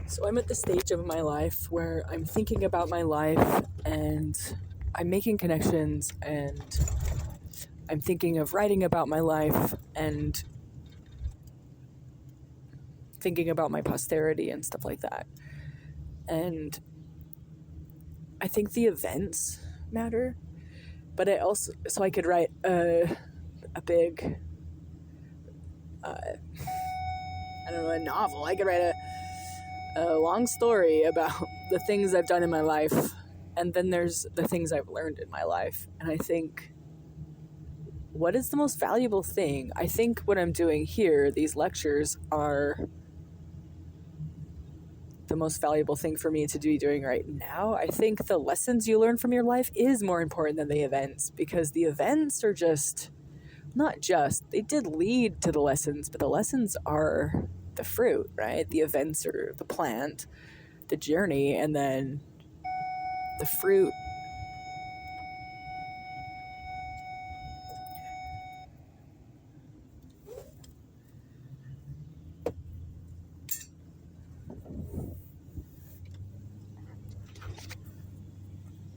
So I'm at the stage of my life where I'm thinking about my life and I'm making connections and I'm thinking of writing about my life and thinking about my posterity and stuff like that. And I think the events matter, but I also, so I could write a big, I don't know, a novel. I could write a long story about the things I've done in my life. And then there's the things I've learned in my life. And I think, what is the most valuable thing? I think what I'm doing here, these lectures, are the most valuable thing for me to be doing right now. I think the lessons you learn from your life is more important than the events, because the events are just, not just, they did lead to the lessons, but the lessons are the fruit, right? The events are the plant, the journey, and then the fruit.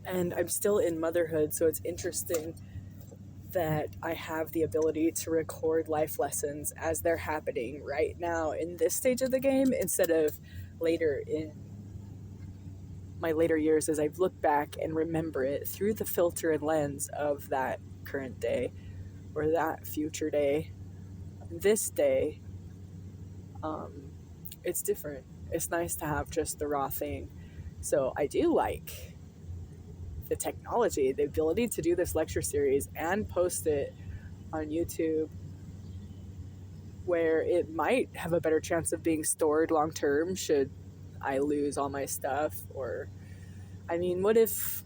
And I'm still in motherhood, so it's interesting that I have the ability to record life lessons as they're happening right now in this stage of the game, instead of later in my later years as I've looked back and remember it through the filter and lens of that current day or that future day. This day, it's different. It's nice to have just the raw thing. So I do like the technology, the ability to do this lecture series and post it on YouTube, where it might have a better chance of being stored long term should I lose all my stuff. Or, I mean, what if,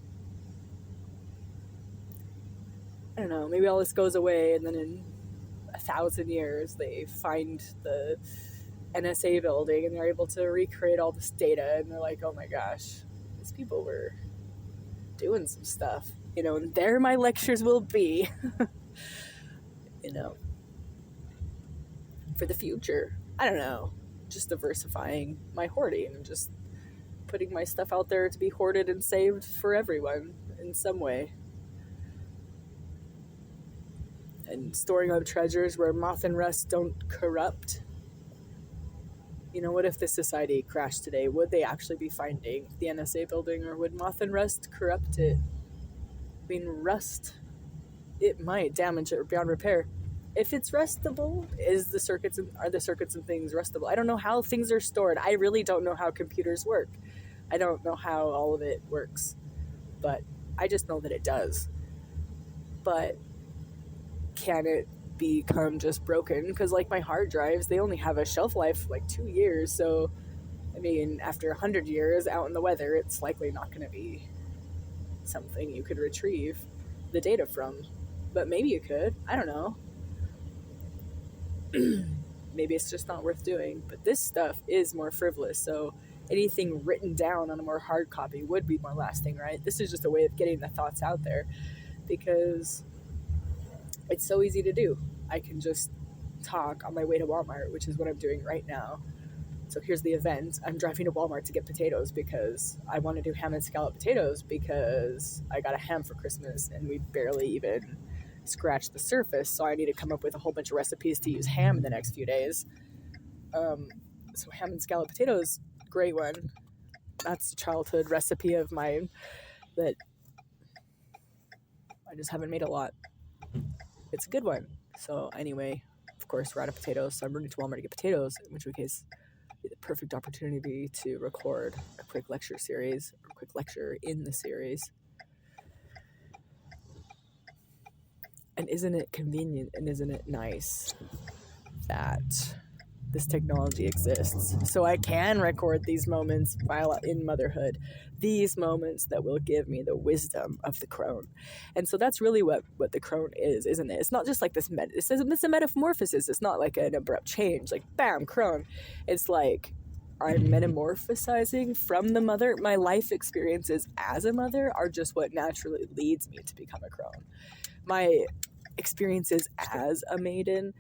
I don't know, maybe all this goes away and then in 1,000 years they find the NSA building and they're able to recreate all this data and they're like, oh my gosh, these people were doing some stuff, and there my lectures will be, for the future. I don't know, just diversifying my hoarding and just putting my stuff out there to be hoarded and saved for everyone in some way. And storing up treasures where moth and rust don't corrupt. What if this society crashed today? Would they actually be finding the NSA building, or would moth and rust corrupt it? I mean, rust, it might damage it beyond repair. If it's rustable, are the circuits and things rustable? I don't know how things are stored. I really don't know how computers work. I don't know how all of it works, but I just know that it does. But can it become just broken? Because like my hard drives, they only have a shelf life like 2 years. So, I mean, after 100 years out in the weather, it's likely not going to be something you could retrieve the data from. But maybe you could. I don't know. Maybe it's just not worth doing. But this stuff is more frivolous. So anything written down on a more hard copy would be more lasting, right? This is just a way of getting the thoughts out there, because it's so easy to do. I can just talk on my way to Walmart, which is what I'm doing right now. So here's the event. I'm driving to Walmart to get potatoes because I want to do ham and scallop potatoes, because I got a ham for Christmas and we barely even scratched the surface. So I need to come up with a whole bunch of recipes to use ham in the next few days. So ham and scallop potatoes, great one. That's a childhood recipe of mine that I just haven't made a lot. It's a good one. So anyway, of course, we're out of potatoes, so I'm running to Walmart to get potatoes, in which case the perfect opportunity to record a quick lecture series, or a quick lecture in the series. And isn't it convenient and isn't it nice that this technology exists? So I can record these moments while in motherhood, these moments that will give me the wisdom of the crone. And so that's really what the crone is, isn't it? It's not just like this, it's a metamorphosis. It's not like an abrupt change, like bam, crone. It's like I'm metamorphosizing from the mother. My life experiences as a mother are just what naturally leads me to become a crone. My experiences as a maiden,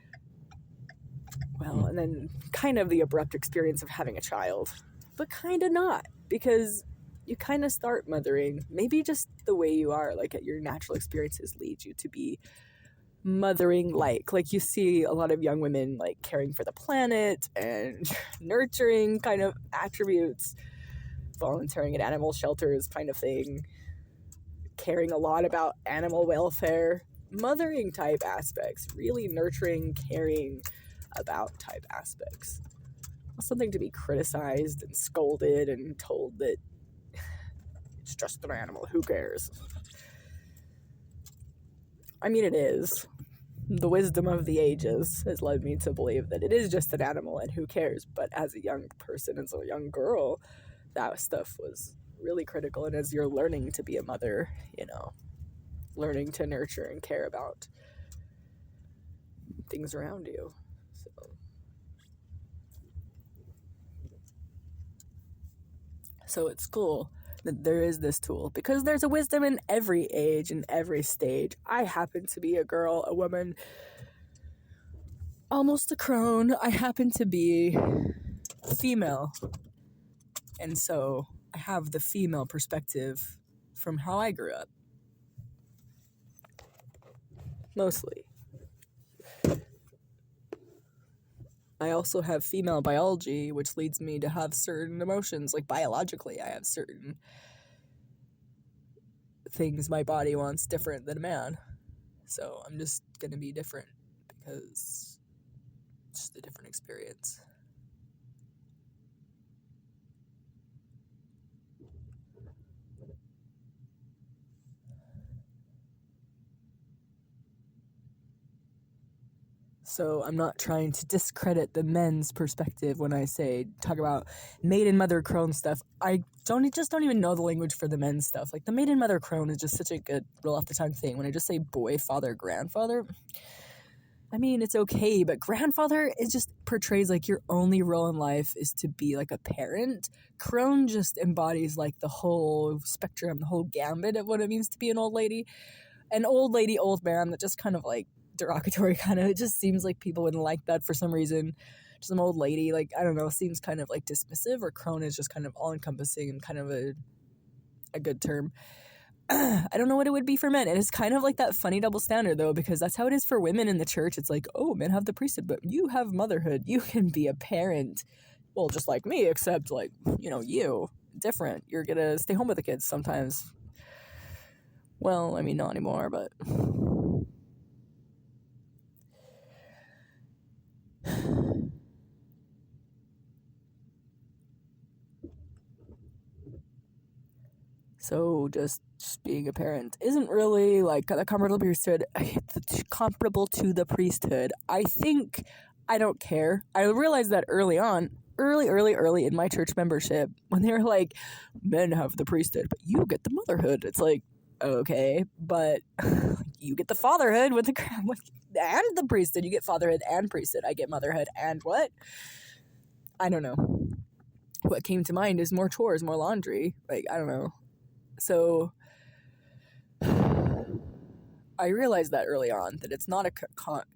well, and then kind of the abrupt experience of having a child, but kind of not, because you kind of start mothering. Maybe just the way you are, like your natural experiences lead you to be mothering like you see a lot of young women like caring for the planet and nurturing kind of attributes, volunteering at animal shelters kind of thing, caring a lot about animal welfare, mothering type aspects, really nurturing, caring about type aspects. Not something to be criticized and scolded and told that it's just an animal, who cares? I mean, it is. The wisdom of the ages has led me to believe that it is just an animal and who cares. But as a young person, as a young girl, that stuff was really critical. And as you're learning to be a mother, learning to nurture and care about things around you. So it's cool that there is this tool, because there's a wisdom in every age and every stage. I happen to be a girl, a woman, almost a crone. I happen to be female. And so I have the female perspective from how I grew up. Mostly. I also have female biology, which leads me to have certain emotions. Like biologically, I have certain things my body wants different than a man. So I'm just going to be different because it's just a different experience. So I'm not trying to discredit the men's perspective when I talk about maiden, mother, crone stuff. I don't even know the language for the men's stuff. Like the maiden, mother, crone is just such a good roll off the tongue thing. When I just say boy, father, grandfather, I mean, it's okay, but grandfather, it just portrays like your only role in life is to be like a parent. Crone just embodies like the whole spectrum, the whole gambit of what it means to be an old lady. An old lady, old man, that just kind of like derogatory kind of, it just seems like people wouldn't like that for some reason. Just some old lady, like, I don't know, seems kind of like dismissive, or crone is just kind of all-encompassing and kind of a good term. I don't know what it would be for men. And it's kind of like that funny double standard, though, because that's how it is for women in the church. It's like, oh, men have the priesthood, but you have motherhood. You can be a parent. Well, just like me, except like, you, different. You're going to stay home with the kids sometimes. Well, I mean, not anymore, but... So just being a parent isn't really like the comparable to the priesthood. I think I don't care. I realized that early on, early in my church membership, when they were like, men have the priesthood, but you get the motherhood. It's like, okay, but you get the fatherhood with and the priesthood. You get fatherhood and priesthood. I get motherhood and what? I don't know. What came to mind is more chores, more laundry. Like, I don't know. So I realized that early on, that it's not a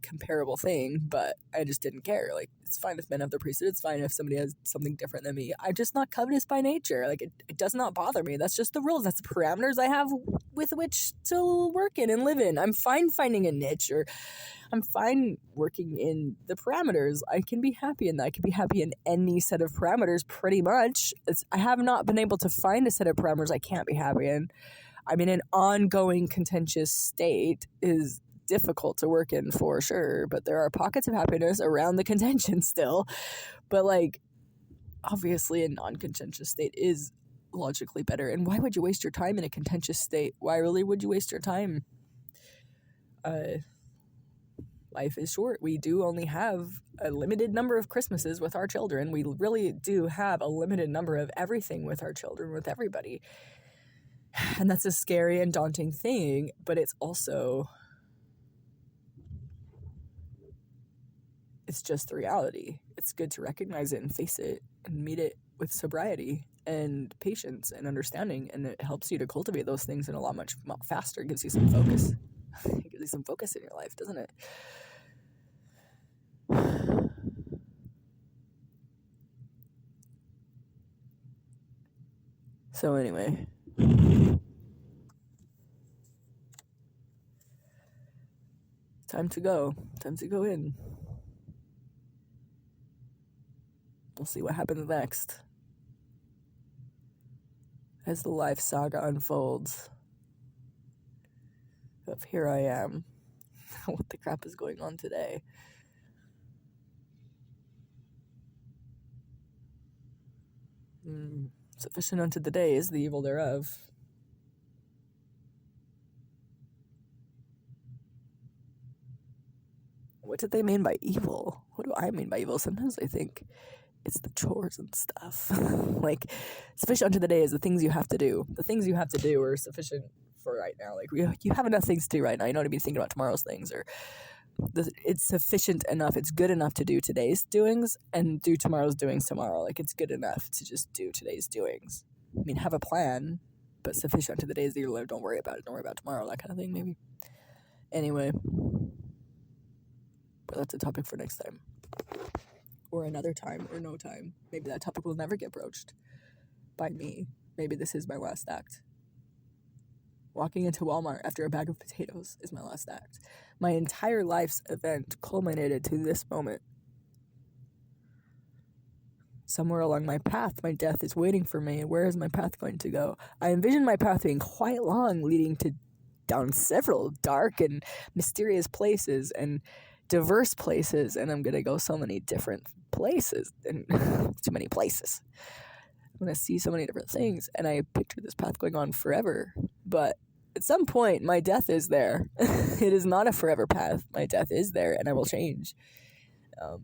comparable thing, but I just didn't care. Like, it's fine if men have the priesthood. It's fine if somebody has something different than me. I'm just not covetous by nature. Like, it does not bother me. That's just the rules. That's the parameters I have with which to work in and live in. I'm fine finding a niche, or I'm fine working in the parameters. I can be happy in that. I can be happy in any set of parameters, pretty much. I have not been able to find a set of parameters I can't be happy in. I mean, an ongoing contentious state is difficult to work in for sure, but there are pockets of happiness around the contention still. But like, obviously a non-contentious state is logically better. And why would you waste your time in a contentious state? Why really would you waste your time? Life is short. We do only have a limited number of Christmases with our children. We really do have a limited number of everything with our children, with everybody. And that's a scary and daunting thing, but it's also, it's just the reality. It's good to recognize it and face it and meet it with sobriety and patience and understanding, and it helps you to cultivate those things in a lot much faster. It gives you some focus. It gives you some focus in your life, doesn't it? So anyway, time to go in. We'll see what happens next as the life saga unfolds of here I am. What the crap is going on today? Sufficient unto the day is the evil thereof. What did they mean by evil? What do I mean by evil? Sometimes I think it's the chores and stuff. Like, sufficient unto the day is the things you have to do. The things you have to do are sufficient for right now. Like, you have enough things to do right now. You don't need to be thinking about tomorrow's things, or it's sufficient enough. It's good enough to do today's doings and do tomorrow's doings tomorrow. Like, it's good enough to just do today's doings. I mean, have a plan, but sufficient unto the days that you live. Don't worry about it. Don't worry about tomorrow. That kind of thing, maybe. Anyway, but that's a topic for next time. Or another time, or no time. Maybe that topic will never get broached by me. Maybe this is my last act. Walking into Walmart after a bag of potatoes is my last act. My entire life's event culminated to this moment. Somewhere along my path, my death is waiting for me. Where is my path going to go? I envision my path being quite long, leading down several dark and mysterious places and diverse places, and I'm gonna go so many different places, and too many places. I'm gonna see so many different things, and I picture this path going on forever. But at some point, my death is there. It is not a forever path. My death is there, and I will change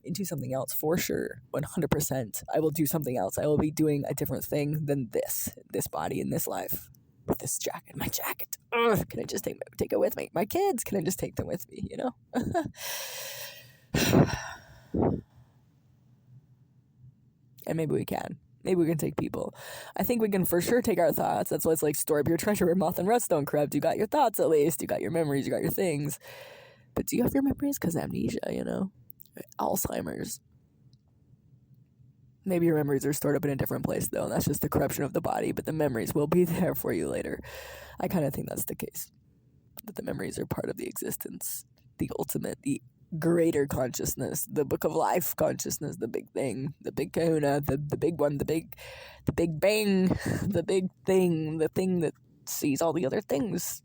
into something else for sure. 100%. I will do something else. I will be doing a different thing than this body in this life. With this jacket, my jacket. Ugh, can I just take it with me? My kids, can I just take them with me, you know? And maybe we can. Maybe we can take people. I think we can for sure take our thoughts. That's why it's like store up your treasure where moth and rust don't corrupt. You got your thoughts at least. You got your memories. You got your things. But do you have your memories? Because amnesia, you know? Alzheimer's. Maybe your memories are stored up in a different place, though, and that's just the corruption of the body, but the memories will be there for you later. I kind of think that's the case. That the memories are part of the existence, the ultimate, the greater consciousness, the book of life consciousness, the big thing, the big kahuna, the big one, the big bang, the big thing, the thing that sees all the other things,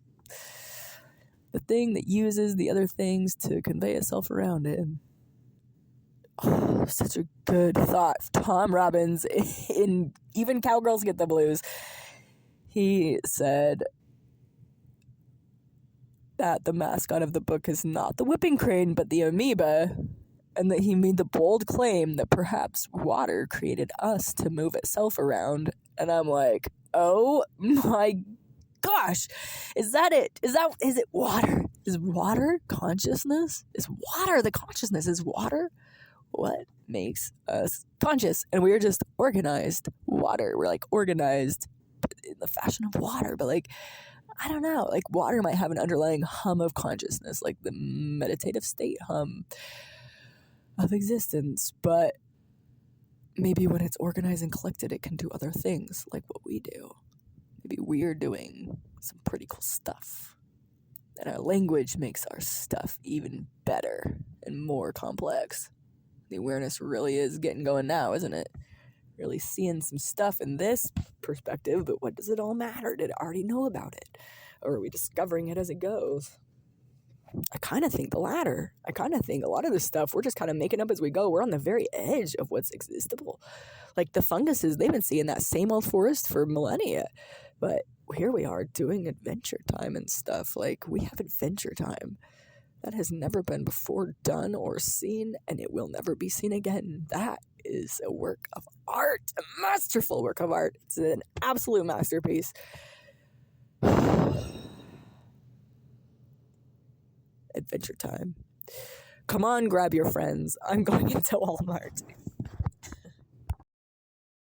the thing that uses the other things to convey itself around it. Oh, such a good thought. Tom Robbins, in Even Cowgirls Get the Blues, he said that the mascot of the book is not the whipping crane, but the amoeba, and that he made the bold claim that perhaps water created us to move itself around. And I'm like, oh my gosh, is that it? Is it water? Is water consciousness? Is water the consciousness? Is water what makes us conscious? And we are just organized water. We're like organized in the fashion of water, but like, I don't know, like water might have an underlying hum of consciousness, like the meditative state hum of existence, but maybe when it's organized and collected, it can do other things like what we do. Maybe we're doing some pretty cool stuff, and our language makes our stuff even better and more complex. The awareness really is getting going now, isn't it? Really seeing some stuff in this perspective, but what does it all matter? Did I already know about it? Or are we discovering it as it goes? I kind of think the latter. I kind of think a lot of this stuff we're just kind of making up as we go. We're on the very edge of what's existable. Like the funguses, they've been seeing that same old forest for millennia. But here we are doing adventure time and stuff. Like, we have adventure time. That has never been before done or seen, and it will never be seen again. That is a work of art, a masterful work of art. It's an absolute masterpiece. Adventure time. Come on, grab your friends. I'm going into Walmart.